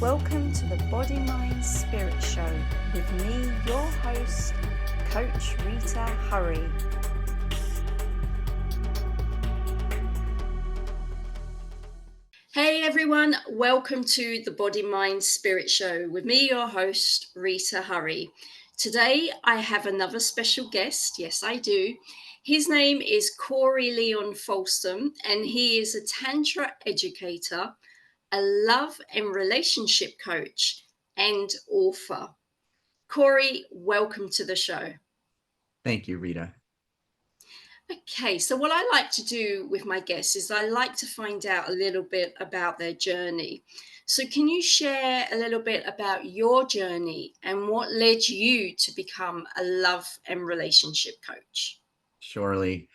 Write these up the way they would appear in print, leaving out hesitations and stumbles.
Welcome to the Body, Mind, Spirit Show with me, your host, Coach Rita Hurry. Hey everyone, welcome to the Body, Mind, Spirit Show with me, your host, Rita Hurry. Today I have another special guest. Yes, I do. His name is Corey Folsom, and he is a Tantra Educator, a love and relationship coach, and author. Corey, welcome to the show. Thank you, Rita. Okay, so what I like to do with my guests is I like to find out a little bit about their journey. So, can you share a little bit about your journey and what led you to become a love and relationship coach? Surely.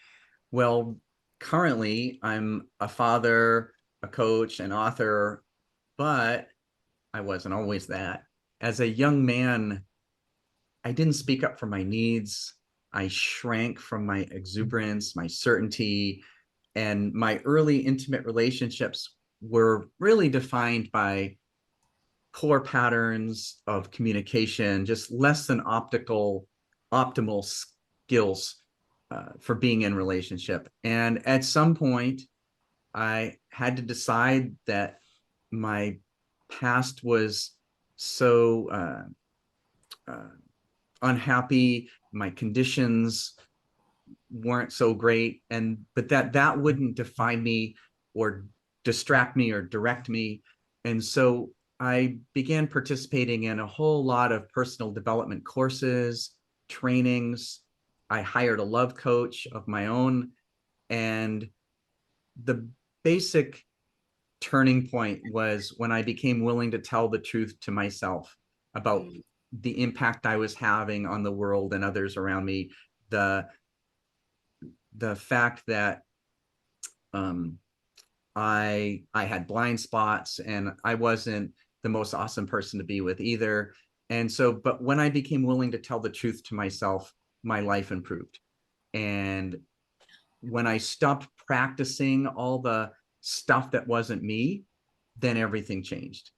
Well, currently I'm a father, a coach, an author, but I wasn't always that. As a young man, I didn't speak up for my needs. I shrank from my exuberance, my certainty, and my early intimate relationships were really defined by poor patterns of communication, just less than optimal skills for being in relationship. And at some point, I had to decide that my past was so uh, unhappy, my conditions weren't so great, and but that wouldn't define me or distract me or direct me. And so I began participating in a whole lot of personal development courses, trainings. I hired a love coach of my own, and the basic turning point was when I became willing to tell the truth to myself about Mm. the impact I was having on the world and others around me. The fact that um, I had blind spots and I wasn't the most awesome person to be with either. And so, but when I became willing to tell the truth to myself, my life improved. And when I stopped practicing all the stuff that wasn't me, then everything changed.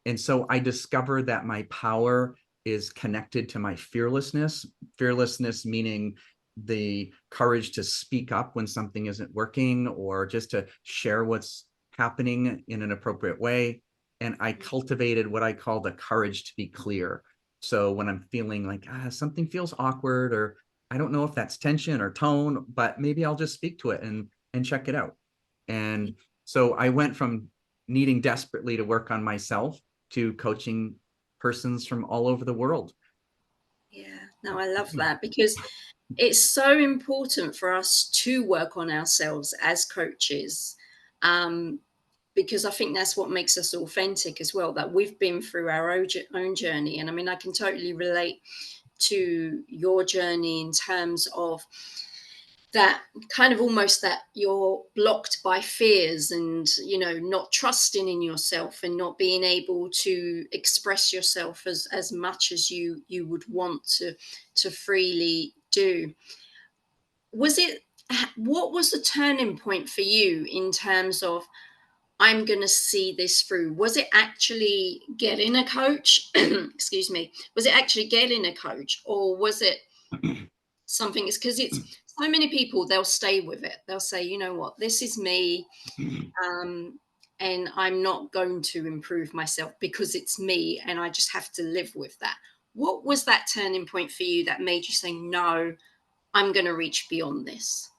And so I discovered that my power is connected to my fearlessness. Fearlessness meaning the courage to speak up when something isn't working or just to share what's happening in an appropriate way. And I cultivated what I call the courage to be clear. So when I'm feeling like something feels awkward, or I don't know if that's tension or tone, but maybe I'll just speak to it and check it out. And so I went from needing desperately to work on myself to coaching persons from all over the world. Yeah, no, I love that because it's so important for us to work on ourselves as coaches. Um, because I think that's what makes us authentic as well, that we've been through our own journey. And I mean, I can totally relate to your journey in terms of that kind of almost that you're blocked by fears and not trusting in yourself and not being able to express yourself as much as you would want to freely do. Was it What was the turning point for you in terms of I'm going to see this through? Was it actually getting a coach? Excuse me. Was it actually getting a coach, or was it something? It's because it's so many people, they'll stay with it. They'll say, you know what, this is me. Um, and I'm not going to improve myself because it's me and I just have to live with that. What was that turning point for you that made you say, no, I'm going to reach beyond this?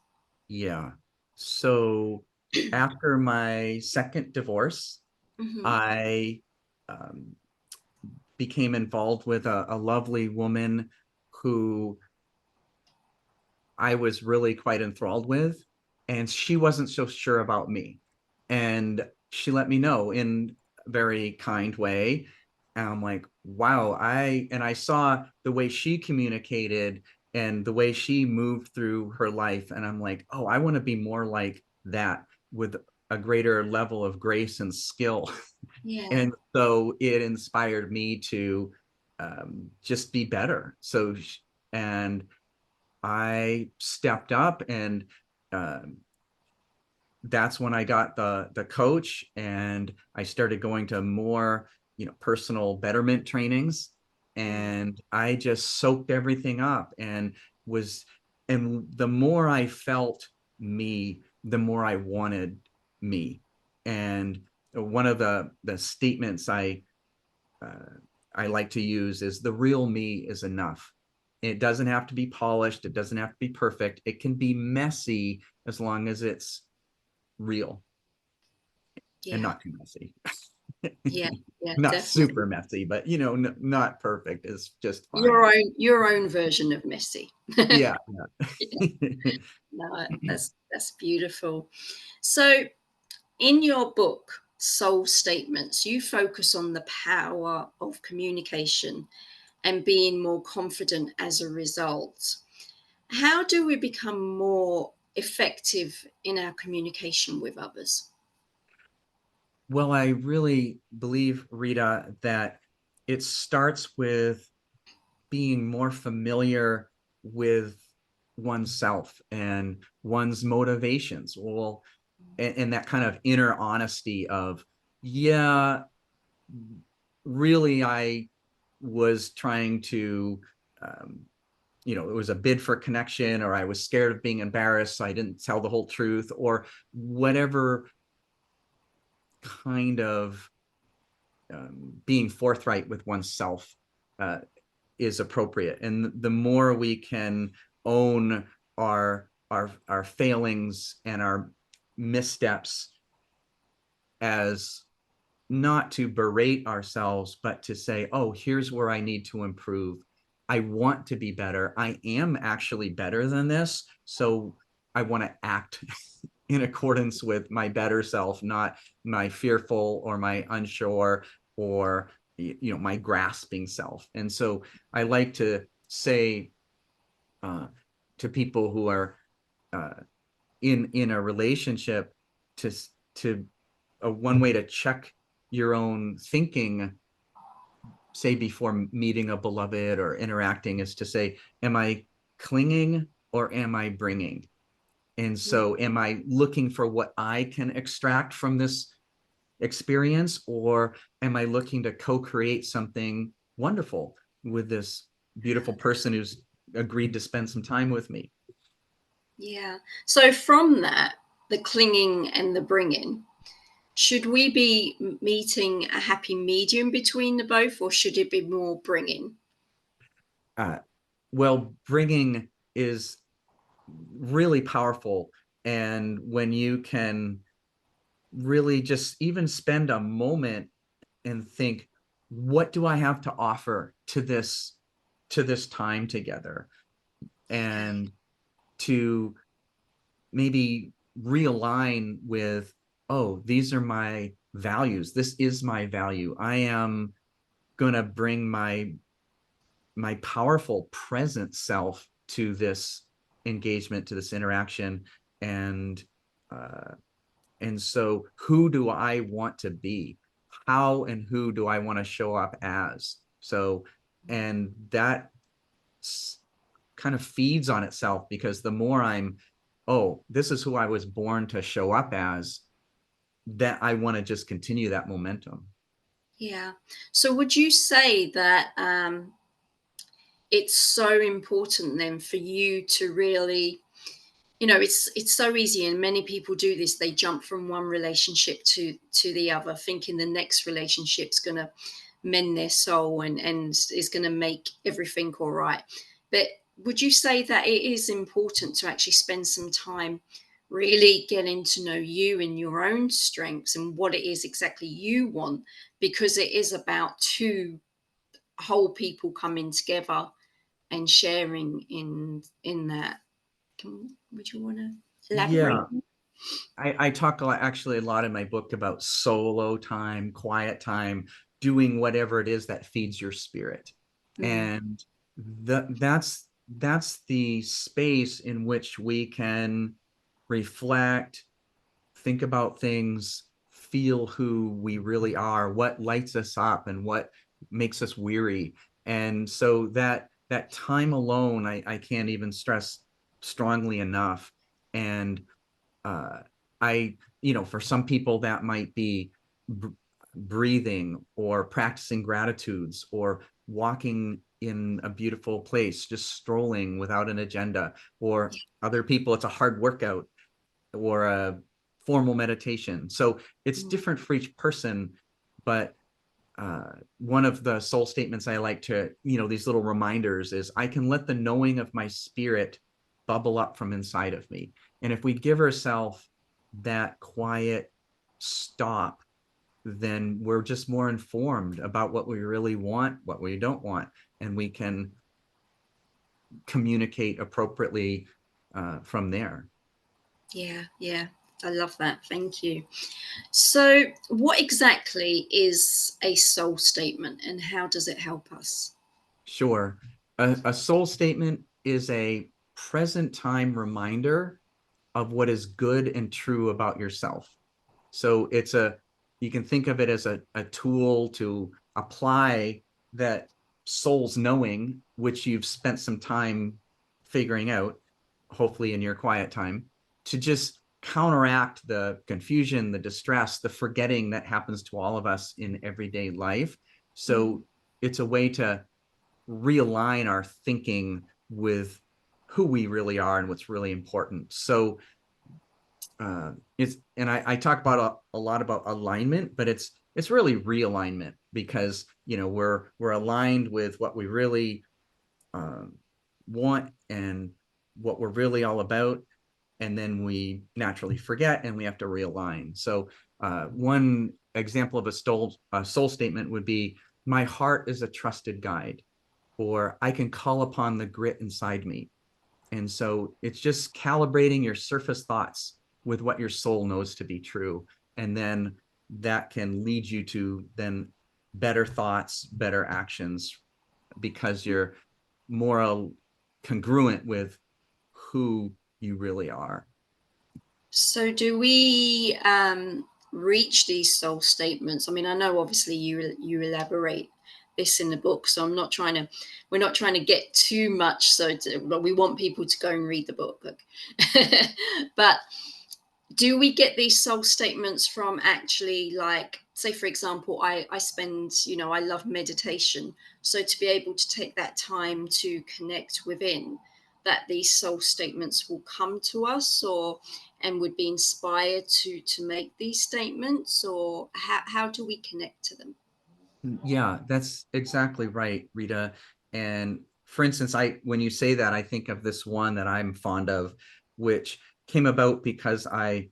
Yeah. So after my second divorce, Hmm. I um, became involved with a lovely woman who I was really quite enthralled with, and she wasn't so sure about me. And she let me know in a very kind way. And I'm like, wow, I saw the way she communicated and the way she moved through her life. And I'm like, oh, I want to be more like that with a greater level of grace and skill. Yeah. And so it inspired me to just be better. And I stepped up, and uh, that's when I got the coach, and I started going to more, personal betterment trainings, and I just soaked everything up and was, and the more I felt me, the more I wanted me. And one of the statements I like to use is, the real me is enough. It doesn't have to be polished. It doesn't have to be perfect. It can be messy as long as it's real and Yeah. not too messy. Yeah. Yeah. Not Definitely. super messy, but not perfect is just fine. Your own version of messy. Yeah. No, that's beautiful. So, in your book, Soul Statements, you focus on the power of communication and being more confident as a result. How do we become more effective in our communication with others? Well, I really believe, Rita, that it starts with being more familiar with oneself and one's motivations. Well, and that kind of inner honesty of, yeah, really, I was trying to, um, it was a bid for connection, or I was scared of being embarrassed, so I didn't tell the whole truth, or whatever kind of, being forthright with oneself uh, is appropriate. And the more we can own our failings and our missteps, as not to berate ourselves, but to say, oh, here's where I need to improve. I want to be better. I am actually better than this. So I want to act in accordance with my better self, not my fearful or my unsure or my grasping self. And so I like to say uh, to people who are uh, in a relationship, to to one way to check your own thinking, say before meeting a beloved or interacting, is to say, am I clinging or am I bringing? And so am I looking for what I can extract from this experience, or am I looking to co-create something wonderful with this beautiful person who's agreed to spend some time with me? Yeah. So, from that, the clinging and the bringing, should we be meeting a happy medium between the both, or should it be more bringing? uh, well, bringing is really powerful, and when you can really just even spend a moment and think, what do I have to offer to this time together, Okay. and to maybe realign with, oh, these are my values, this is my value, I am going to bring my powerful present self to this engagement, to this interaction. And uh, and so who do I want to be? How and who do I want to show up as? So, and that kind of feeds on itself, because the more I'm, oh, this is who I was born to show up as, that I want to just continue that momentum. Yeah. So, would you say that it's so important then for you to really, it's so easy, and many people do this. They jump from one relationship to the other, thinking the next relationship's going to mend their soul and is going to make everything all right. But would you say that it is important to actually spend some time really getting to know you and your own strengths and what it is exactly you want, because it is about two whole people coming together and sharing in that. Would you want to elaborate? Yeah, I talk actually a lot in my book about solo time, quiet time, doing whatever it is that feeds your spirit. Mm, And that's the space in which we can reflect, think about things, feel who we really are, what lights us up and what makes us weary. And so that time alone, I can't even stress strongly enough. And uh, for some people that might be breathing or practicing gratitudes or walking in a beautiful place, just strolling without an agenda. Or other people, it's a hard workout or a formal meditation. So it's different for each person. But one of the soul statements I like to, these little reminders is I can let the knowing of my spirit bubble up from inside of me. And if we give ourselves that quiet stop, then we're just more informed about what we really want, what we don't want, and we can communicate appropriately from there. Yeah, yeah. I love that. Thank you. So, what exactly is a soul statement and how does it help us? Sure. A soul statement is a present time reminder of what is good and true about yourself. So you can think of it as a tool to apply that soul's knowing, which you've spent some time figuring out, hopefully in your quiet time, to just counteract the confusion, the distress, the forgetting that happens to all of us in everyday life. So it's a way to realign our thinking with who we really are and what's really important. So I talk about a lot about alignment, but it's really realignment, because we're aligned with what we really want and what we're really all about, and then we naturally forget and we have to realign. So one example of a soul statement would be, my heart is a trusted guide, or I can call upon the grit inside me. And so it's just calibrating your surface thoughts with what your soul knows to be true. And then that can lead you to then better thoughts, better actions, because you're more congruent with who you really are. So, do we reach these soul statements? I mean, I know obviously you elaborate this in the book, so we're not trying to get too much. But we want people to go and read the book. But do we get these soul statements from actually, like, say for example, I spend, I love meditation, so to be able to take that time to connect within, that these soul statements will come to us, or and would be inspired to make these statements, or how do we connect to them? Yeah, that's exactly right, Rita. And for instance, when you say that, I think of this one that I'm fond of, which came about because I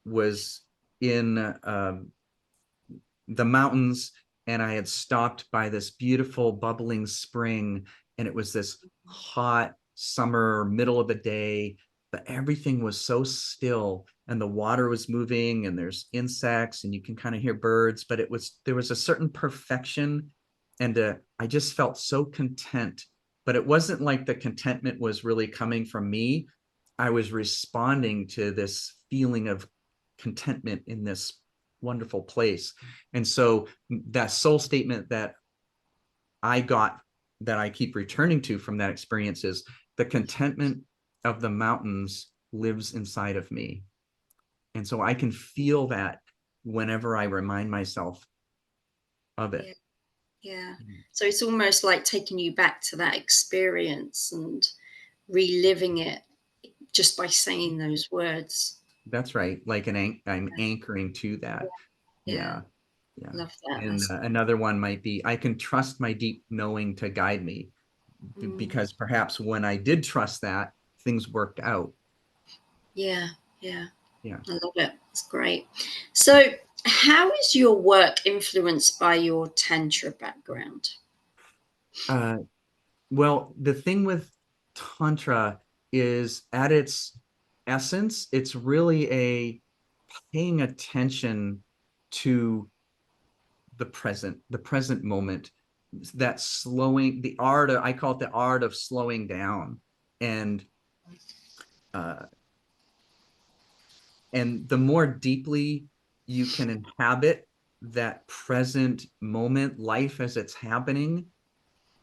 was in the mountains, and I had stopped by this beautiful bubbling spring, and it was this hot summer middle of the day, but everything was so still, and the water was moving, and there's insects and you can kind of hear birds, but there was a certain perfection, and I just felt so content. But it wasn't like the contentment was really coming from me. I was responding to this feeling of contentment in this wonderful place. And so that soul statement that I got, that I keep returning to from that experience, is the contentment of the mountains lives inside of me. And so I can feel that whenever I remind myself of it. Yeah, yeah. So it's almost like taking you back to that experience and reliving it just by saying those words. That's right. Like I'm anchoring to that. Yeah, Yeah. Yeah. love that. And That's another one might be, I can trust my deep knowing to guide me, mm, because perhaps when I did trust that, things worked out. yeah, yeah. Yeah. I love it. It's great. So, how is your work influenced by your Tantra background? Uh, well, the thing with Tantra is, at its essence, it's really a paying attention to the present moment, that slowing, I call it the art of slowing down. And uh, and the more deeply you can inhabit that present moment, life as it's happening,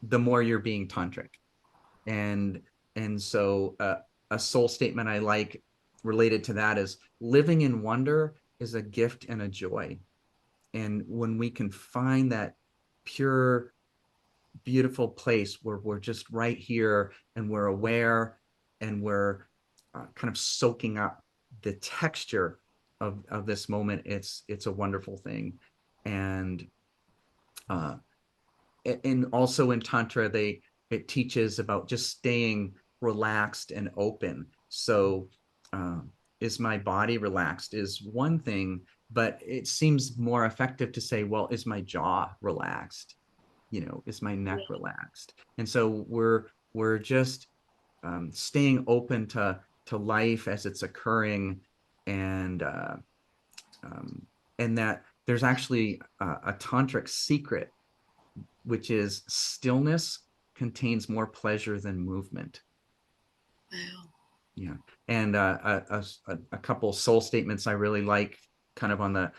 the more you're being tantric. And so a soul statement I like related to that is living in wonder is a gift and a joy. And when we can find that pure, beautiful place where we're just right here and we're aware and we're kind of soaking up the texture of this moment, it's a wonderful thing. And and also in Tantra, it teaches about just staying relaxed and open. So is my body relaxed is one thing, but it seems more effective to say, well, is my jaw relaxed? Is my neck relaxed? And so we're just staying open to life as it's occurring, and and that there's actually a tantric secret, which is stillness contains more pleasure than movement. Wow. Yeah. And a couple soul statements I really like, kind of on the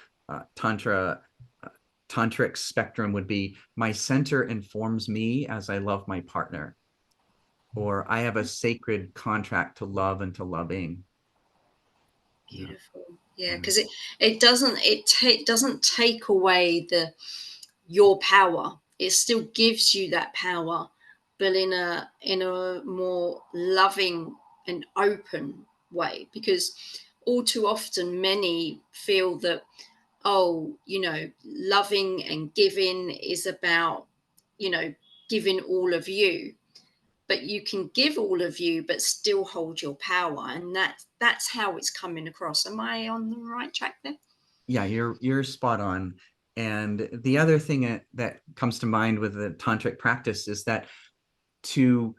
tantric spectrum, would be, my center informs me as I love my partner, or I have a sacred contract to love and to loving. Yeah. Beautiful. Yeah, Yeah. because doesn't take away your power. It still gives you that power, but in a more loving and open way. Because all too often, many feel that, oh, loving and giving is about, you know, giving all of you. But you can give all of you, but still hold your power, and that's how it's coming across. Am I on the right track there? Yeah, you're spot on. And the other thing that comes to mind with the tantric practice is that to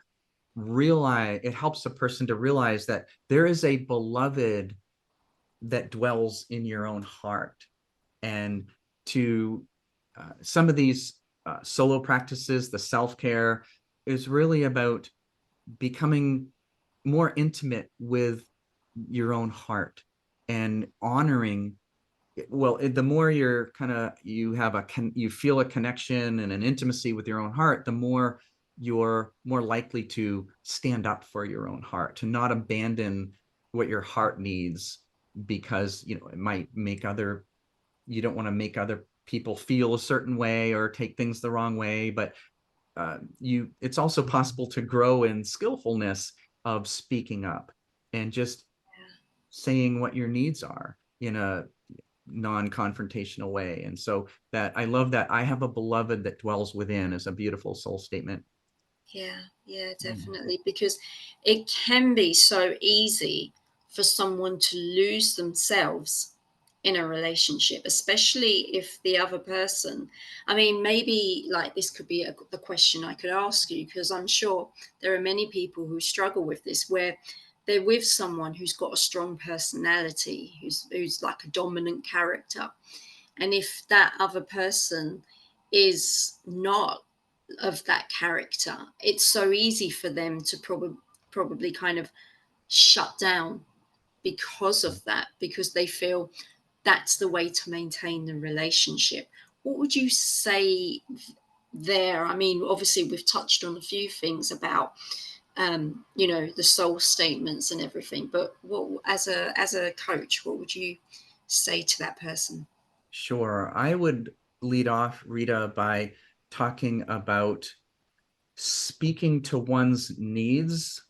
realize, it helps a person to realize that there is a beloved that dwells in your own heart. And to some of these solo practices, the self-care is really about becoming more intimate with your own heart and honoring, well, the more you're kind of, you feel a connection and an intimacy with your own heart, the more you're more likely to stand up for your own heart, to not abandon what your heart needs, because it might make other, you don't want to make other people feel a certain way or take things the wrong way. But it's also possible to grow in skillfulness of speaking up and just saying what your needs are in a non-confrontational way. And so that, I love that, I have a beloved that dwells within, is a beautiful soul statement. Yeah, yeah, definitely. Because it can be so easy for someone to lose themselves in a relationship, especially if the other person, I mean, maybe like this could be a question I could ask you, because I'm sure there are many people who struggle with this, where they're with someone who's got a strong personality, who's like a dominant character. And if that other person is not of that character, it's so easy for them to probably kind of shut down because of that, because they feel that's the way to maintain the relationship. What would you say there? I mean, obviously we've touched on a few things about the soul statements and everything, but what, as a coach, what would you say to that person? Sure. I would lead off, Rita, by talking about speaking to one's needs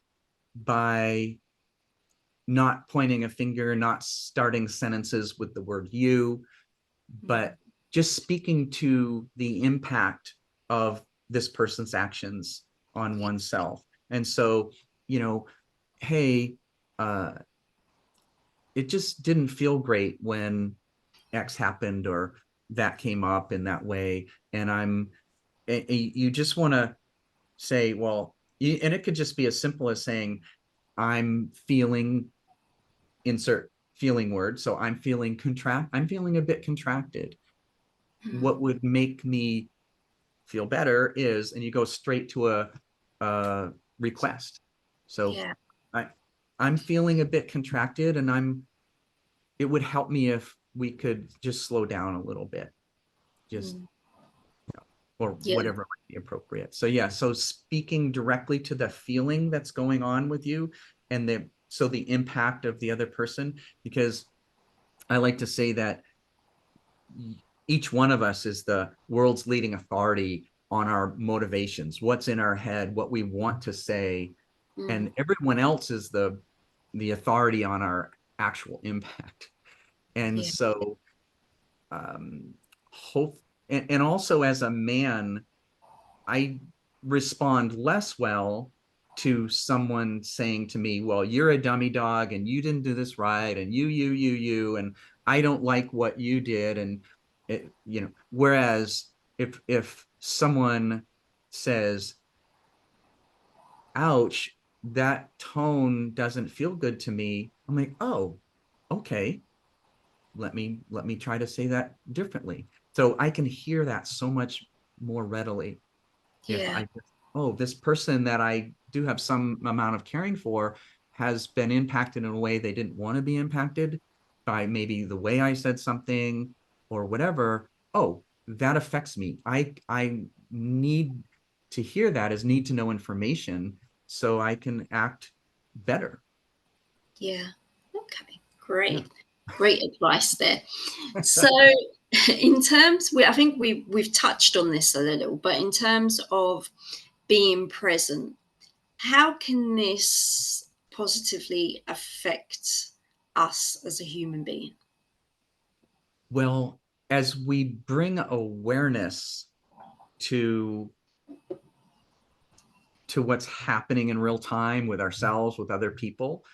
by not pointing a finger, not starting sentences with the word you, but just speaking to the impact of this person's actions on oneself. And so, hey, uh, it just didn't feel great when X happened, or that came up in that way. And you just want to say, well, and it could just be as simple as saying, I'm feeling, insert feeling word. So I'm feeling a bit contracted. What would make me feel better is, and you go straight to a request. So Yeah. I, I'm feeling a bit contracted, and it would help me if we could just slow down a little bit, just, Mm. or Yeah. whatever might be appropriate. So yeah, so speaking directly to the feeling that's going on with you, and so the impact of the other person, because I like to say that each one of us is the world's leading authority on our motivations, what's in our head, what we want to say, and everyone else is the authority on our actual impact. And Yeah. so hope, and also as a man, I respond less well to someone saying to me, well, you're a dummy dog and you didn't do this right, and you, and I don't like what you did. And whereas if someone says, ouch, that tone doesn't feel good to me, I'm like, oh, okay, let me try to say that differently. So I can hear that so much more readily if Yeah. oh, this person that I do have some amount of caring for has been impacted in a way they didn't want to be impacted by maybe the way I said something or whatever. Oh, that affects me. I need to hear that as need to know information so I can act better. Yeah. Okay. Yeah. Great. Great advice there. So, in terms, I think we've touched on this a little, but in terms of being present, how can this positively affect us as a human being? Well, as we bring awareness to what's happening in real time with ourselves, with other people,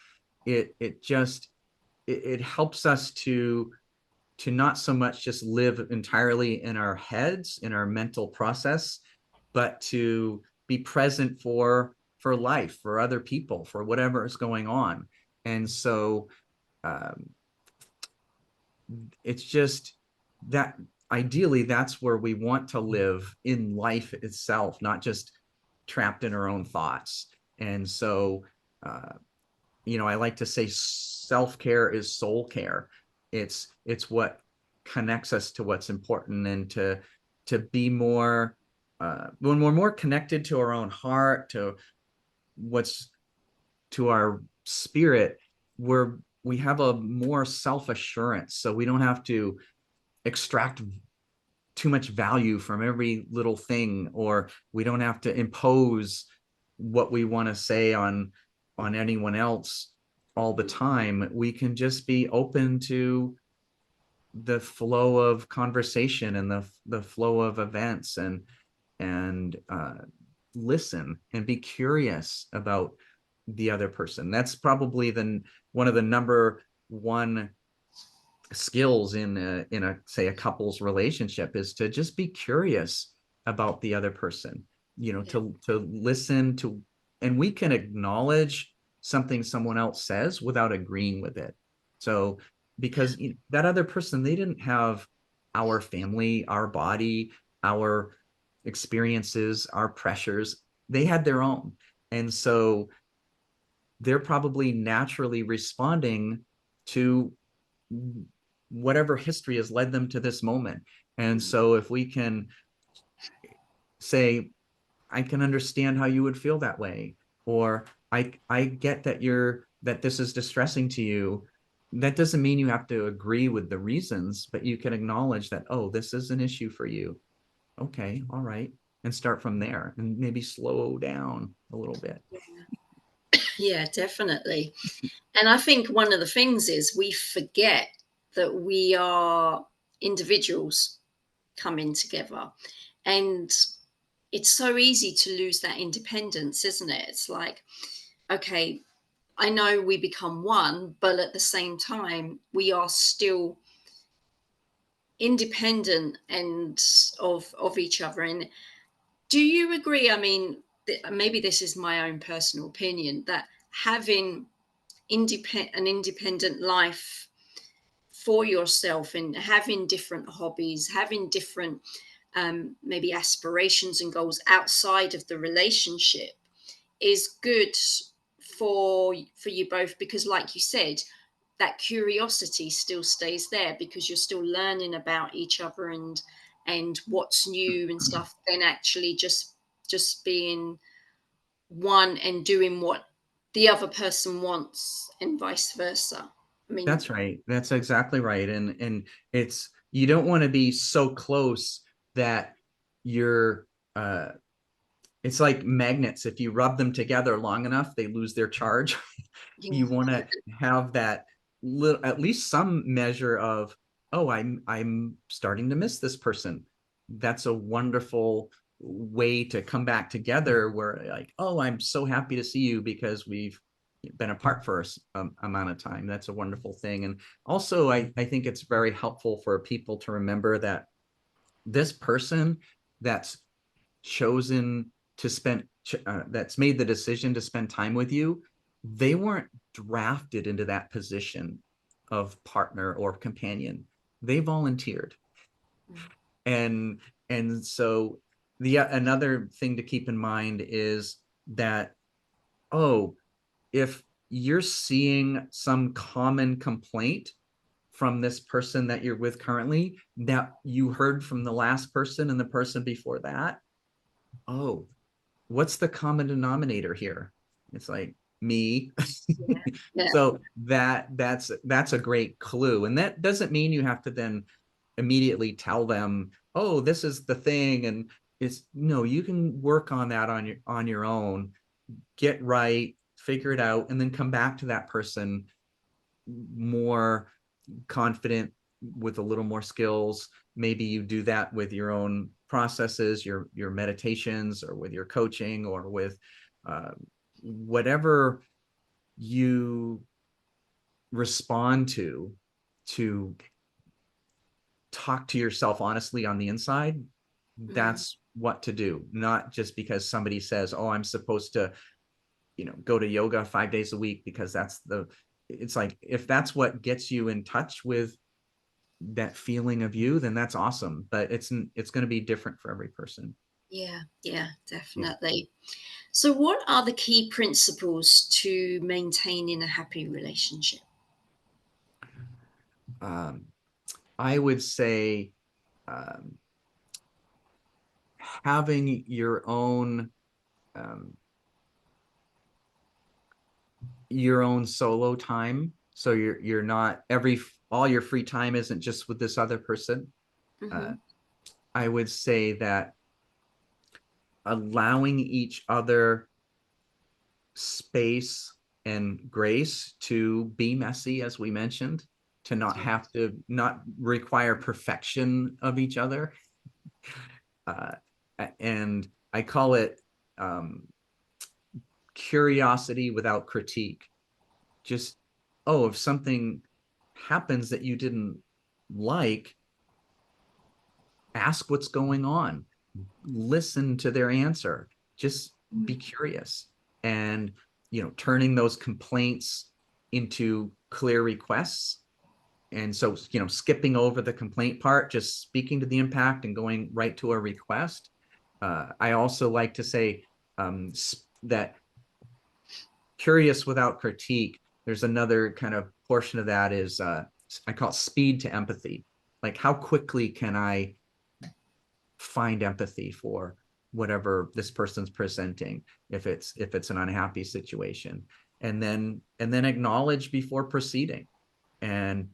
it just it helps us to not so much just live entirely in our heads, in our mental process, but to be present for life, for other people, for whatever is going on. And so um, it's just that ideally that's where we want to live in life itself, not just trapped in our own thoughts. And so uh, I like to say self-care is soul care. It's what connects us to what's important, and to be more when we're more connected to our own heart, to what's to our spirit, we have a more self-assurance, so we don't have to extract too much value from every little thing, or we don't have to impose what we want to say on anyone else all the time. We can just be open to the flow of conversation and the flow of events, and listen and be curious about the other person. That's probably one of the number one skills in a say a couple's relationship, is to just be curious about the other person, Yeah. to listen to, and we can acknowledge something someone else says without agreeing with it. So because that other person, they didn't have our family, our body, our experiences, our pressures. They had their own, and so they're probably naturally responding to whatever history has led them to this moment. And so if we can say, I can understand how you would feel that way, or I get that this is distressing to you. That doesn't mean you have to agree with the reasons, but you can acknowledge that, oh, this is an issue for you. Okay, all right. And start from there and maybe slow down a little bit. Yeah, definitely. And I think one of the things is we forget that we are individuals coming together. And it's so easy to lose that independence, isn't it? It's like, okay, I know we become one, but at the same time, we are still independent and of each other. And do you agree? I mean, maybe this is my own personal opinion, that having an independent life for yourself and having different hobbies, having different maybe aspirations and goals outside of the relationship is good for you both, because like you said, that curiosity still stays there because you're still learning about each other and what's new and stuff, then actually just being one and doing what the other person wants and vice versa. I mean, That's right. That's exactly right. And it's, you don't want to be so close that you're it's like magnets. If you rub them together long enough, they lose their charge. You want to have that little, at least some measure of, oh, I'm starting to miss this person. That's a wonderful way to come back together where like, oh, I'm so happy to see you because we've been apart for a amount of time. That's a wonderful thing. And also I think it's very helpful for people to remember that this person that's chosen to spend that's made the decision to spend time with you, they weren't drafted into that position of partner or companion. They volunteered. and and so the another thing to keep in mind is that, oh, if you're seeing some common complaint from this person that you're with currently that you heard from the last person and the person before that, oh, what's the common denominator here? It's like me. yeah, So that's a great clue. And that doesn't mean you have to then immediately tell them, oh, this is the thing. And it's no, you can work on that on your own, get right, figure it out, and then come back to that person more confident with a little more skills. Maybe you do that with your own processes, your meditations, or with your coaching, or with whatever you respond to talk to yourself honestly on the inside. That's what to do, not just because somebody says, oh, I'm supposed to go to yoga 5 days a week because that's the, it's like, if that's what gets you in touch with that feeling of you, then that's awesome. But it's going to be different for every person. yeah, yeah, Yeah. definitely. So, what are the key principles to maintaining a happy relationship? Um, I would say um, having um, your own solo time. So you're not all your free time isn't just with this other person. Uh, Hmm. I would say that allowing each other space and grace to be messy, as we mentioned, to not Yeah, have to not require perfection of each other. Uh, and I call it um, curiosity without critique. Just, oh, if something happens that you didn't like, ask what's going on, listen to their answer, just be curious. And turning those complaints into clear requests. And so skipping over the complaint part, just speaking to the impact and going right to a request. I also like to say that curious without critique, there's another kind of portion of that is I call it speed to empathy. Like, how quickly can I find empathy for whatever this person's presenting, if it's an unhappy situation, and then acknowledge before proceeding. And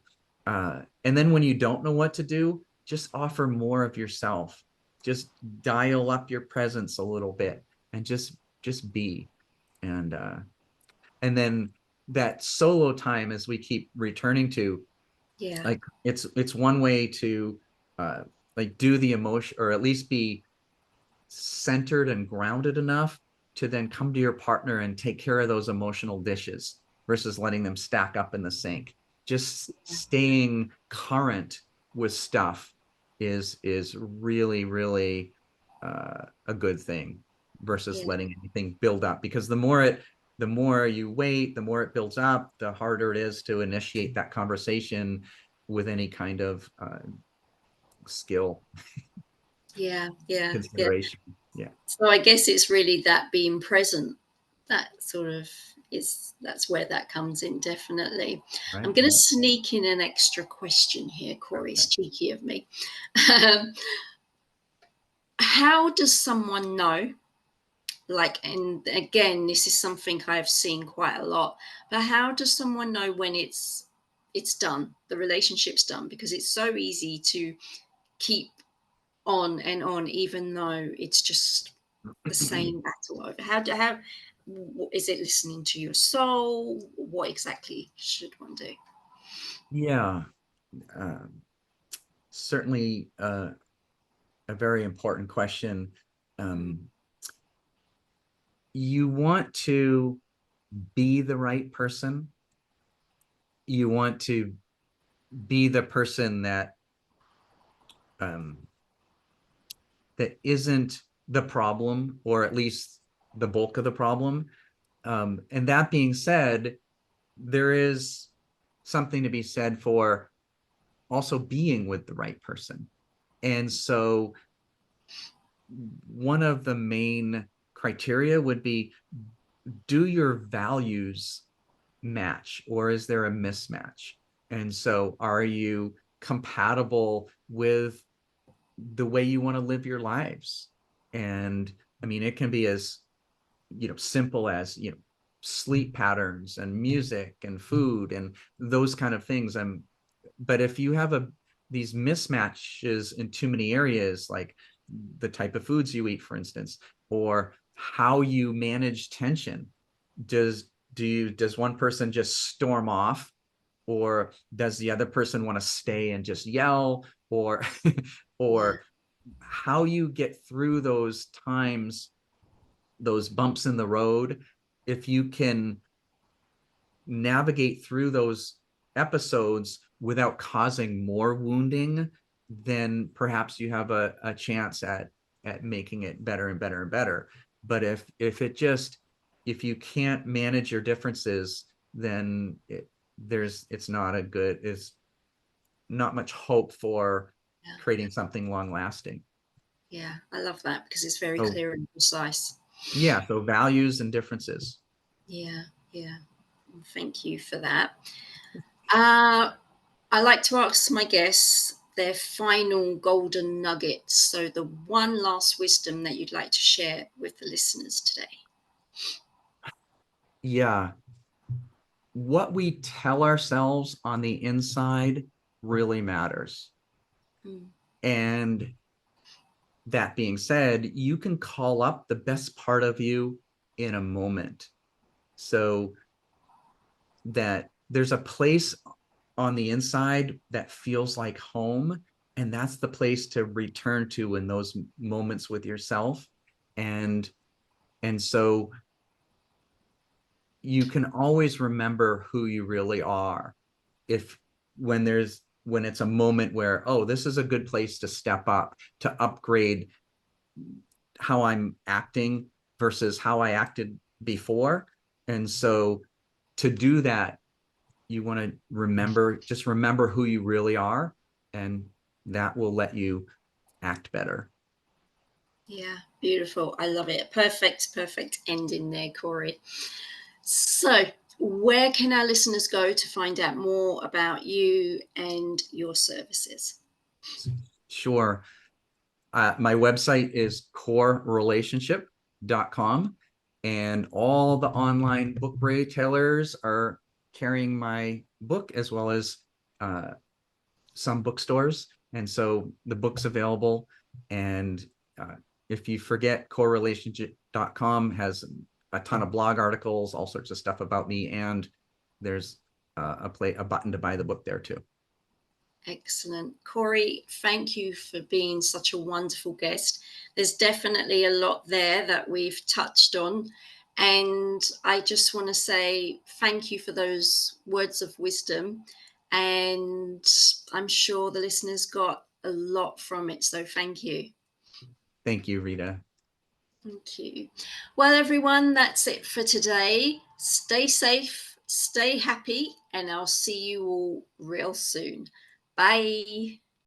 then when you don't know what to do, just offer more of yourself. Just dial up your presence a little bit and just be. And uh and then that solo time, as we keep returning to, yeah, like, it's one way to uh like do the emotion, or at least be centered and grounded enough to then come to your partner and take care of those emotional dishes versus letting them stack up in the sink. Just staying current with stuff is really, really a good thing versus yeah, letting anything build up, because the more you wait, the more it builds up, the harder it is to initiate that conversation with any kind of skill yeah, yeah, yeah. consideration. Yeah. So I guess it's really that being present. That sort of that's where that comes in, definitely. I'm Right. going to Yeah. sneak in an extra question here, Corey. Okay. It's cheeky of me. Um, how does someone know, like, and again, this is something I've seen quite a lot, but how does someone know when it's done, the relationship's done? Because it's so easy to keep on and on, even though it's just the same battle over. How is it listening to your soul? What exactly should one do? Yeah, certainly a very important question. Mm, You want to be the right person. You want to be the person that um, that isn't the problem, or at least the bulk of the problem. And that being said, there is something to be said for also being with the right person. And so one of the main criteria would be, do your values match, or is there a mismatch? And so are you compatible with the way you want to live your lives? And I mean, it can be as, simple as, sleep patterns and music and food and those kind of things. But if you have these mismatches in too many areas, like the type of foods you eat, for instance, or how you manage tension, does one person just storm off, or does the other person want to stay and just yell, or yeah, or how you get through those times, those bumps in the road. If you can navigate through those episodes without causing more wounding, then perhaps you have a chance at making it better and better and better. But if you can't manage your differences, then it's not much hope for yeah, creating something long lasting. yeah. I love that because it's very So clear and precise. yeah, so values and differences. Yeah, yeah. Thank you for that. Uh, I like to ask my guests their final golden nuggets. So, the one last wisdom that you'd like to share with the listeners today. Yeah, what we tell ourselves on the inside really matters. Mm, And that being said, you can call up the best part of you in a moment. So that there's a place on the inside that feels like home. And that's the place to return to in those moments with yourself. And so you can always remember who you really are, if when it's a moment where, oh, this is a good place to step up, to upgrade how I'm acting versus how I acted before. And so to do that, you want to remember who you really are, and that will let you act better. yeah, beautiful. I love it. Perfect, perfect ending there, Corey. So, where can our listeners go to find out more about you and your services? Sure. My website is corerelationship.com, and all the online book retailers are carrying my book, as well as uh, some bookstores. And so the book's available. And uh, if you forget, corerelationship.com has a ton of blog articles, all sorts of stuff about me. And there's a button to buy the book there too. Excellent. Corey, thank you for being such a wonderful guest. There's definitely a lot there that we've touched on. And I just want to say thank you for those words of wisdom. And I'm sure the listeners got a lot from it. So thank you. Thank you, Rita. Thank you. Well, everyone, that's it for today. Stay safe, stay happy, and I'll see you all real soon. Bye.